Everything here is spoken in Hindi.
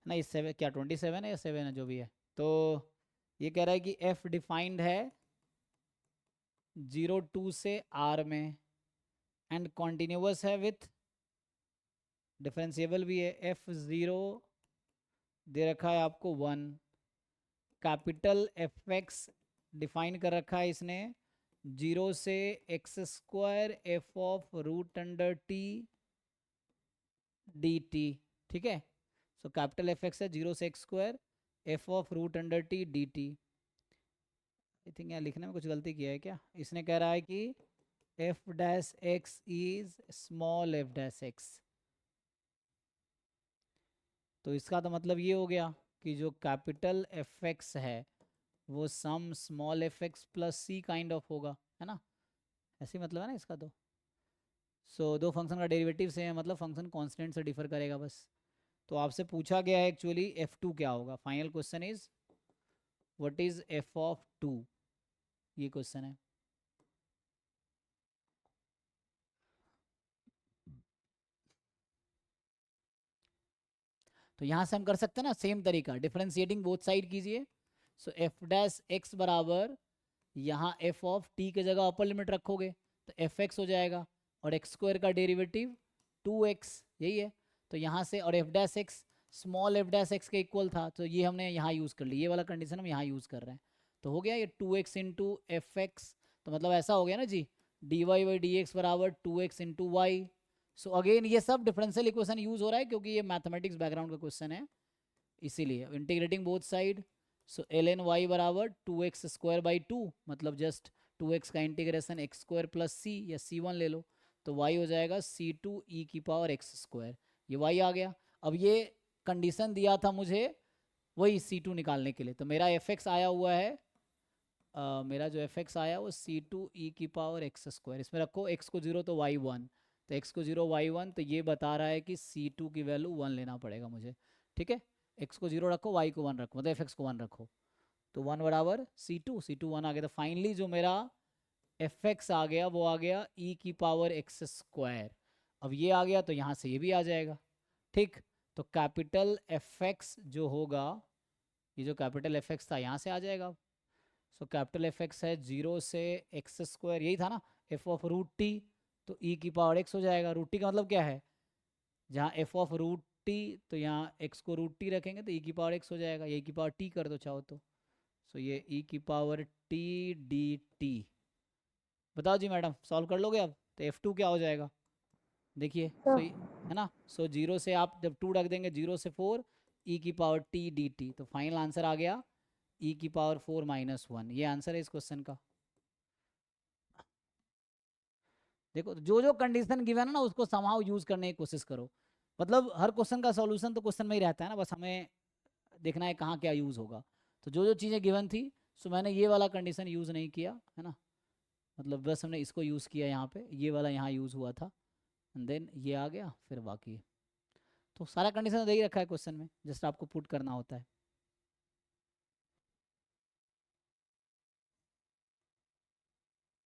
ना, इस 7 क्या 27 है या 7 है जो भी है। तो ये कह रहा है कि एफ डिफाइंड है 0 2 से आर में एंड कॉन्टिन्यूअस है विथ, डिफरेंशिएबल भी है, एफ ज़ीरो दे रखा है आपको 1, कैपिटल एफ एक्स डिफाइन कर रखा है इसने 0 से x square f of root under t d t. ठीक है, सो कैपिटल एफ एक्स है 0 से x square f of root under t d t. I think यहाँ लिखने में कुछ गलती किया है क्या, इसने कह रहा है कि F dash x is small F dash x. तो इसका तो मतलब ये हो गया कि जो कैपिटल एफ एक्स है वो some small f x plus c kind of होगा, है ना, ऐसे ही मतलब है ना इसका। तो दो फंक्शन का डेरिवेटिव से है, मतलब फंक्शन कांस्टेंट से डिफर करेगा बस। तो आपसे पूछा गया है एक्चुअली एफ टू क्या होगा, final question is what is f of two, ये क्वेश्चन है। तो यहाँ से हम कर सकते हैं ना सेम तरीका, डिफरेंशिएटिंग बोथ साइड कीजिए। सो एफ डैश एक्स बराबर, यहाँ एफ ऑफ टी के जगह अपर लिमिट रखोगे तो एफ एक्स हो जाएगा, और एक्स स्क्वायर का डेरिवेटिव 2x, यही है। तो यहाँ से, और F dash x small F dash x के इक्वल था, तो ये हमने यहाँ यूज़ कर ली, ये वाला कंडीशन हम यहाँ यूज़ कर रहे हैं। तो हो गया ये 2x इंटू एफ एक्स, तो मतलब ऐसा हो गया ना जी, D Y by D X बराबर 2x into Y. So again ये सब डिफरेंशियल इक्वेशन यूज़ हो रहा है क्योंकि ये मैथमेटिक्स बैकग्राउंड का क्वेश्चन है, इसीलिए integrating both side. So L N Y बराबर 2x स्क्वायर बाई 2, मतलब जस्ट 2x का इंटीग्रेशन एक्स स्क्वायर प्लस सी या c1 ले लो, तो y हो जाएगा c2 ई की पावर एक्स स्क्वायर, ये y आ गया। अब ये कंडीशन दिया था मुझे वही c2 निकालने के लिए, तो मेरा fx आया हुआ है, मेरा जो fx आया वो c2 ई की पावर एक्स स्क्वायर, इसमें रखो x को 0 तो y1, तो x को 0 y1, तो ये बता रहा है कि c2 की वैल्यू 1 लेना पड़ेगा मुझे। ठीक है, x को 0 रखो, y को 1 रखो, मतलब fx को 1 रखो, तो 1 बराबर c2 1 आ गया। तो फाइनली जो मेरा fx आ गया वो आ गया e की पावर एक्स स्क्वायर। अब ये आ गया तो यहाँ से ये भी आ जाएगा। ठीक, तो कैपिटल fx जो होगा, ये जो कैपिटल fx था यहाँ से आ जाएगा। सो कैपिटल fx है 0 से एक्स स्क्वायर, यही था ना, f ऑफ रूट टी, तो e की पावर x हो जाएगा। रूट टी का मतलब क्या है, जहाँ f ऑफ रूट टी, तो यहाँ x को रूट टी रखेंगे तो e की पावर x हो जाएगा, ये e की पावर t कर दो चाहो तो। सो ये e की पावर t डी टी। बताओ जी मैडम, सॉल्व कर लोगे अब, तो f2 क्या हो जाएगा, देखिए। तो है ना, 0 से आप जब 2 रख देंगे, 0 से 4 e की पावर t डी टी, तो फाइनल आंसर आ गया e की पावर 4 माइनस 1, ये आंसर है इस क्वेश्चन का। देखो जो जो कंडीशन गिवन है ना उसको समहाउ यूज करने की कोशिश करो, मतलब हर क्वेश्चन का सॉल्यूशन तो क्वेश्चन में ही रहता है ना, बस हमें देखना है कहाँ क्या यूज होगा। तो जो जो चीज़ें गिवन थी, सो मैंने ये वाला कंडीशन यूज नहीं किया है ना, मतलब बस हमने इसको यूज़ किया, यहाँ पे ये वाला यहाँ यूज़ हुआ था, एंड देन ये आ गया, फिर बाकी तो सारा कंडीशन दे ही रखा है क्वेश्चन में, जस्ट आपको पुट करना होता है।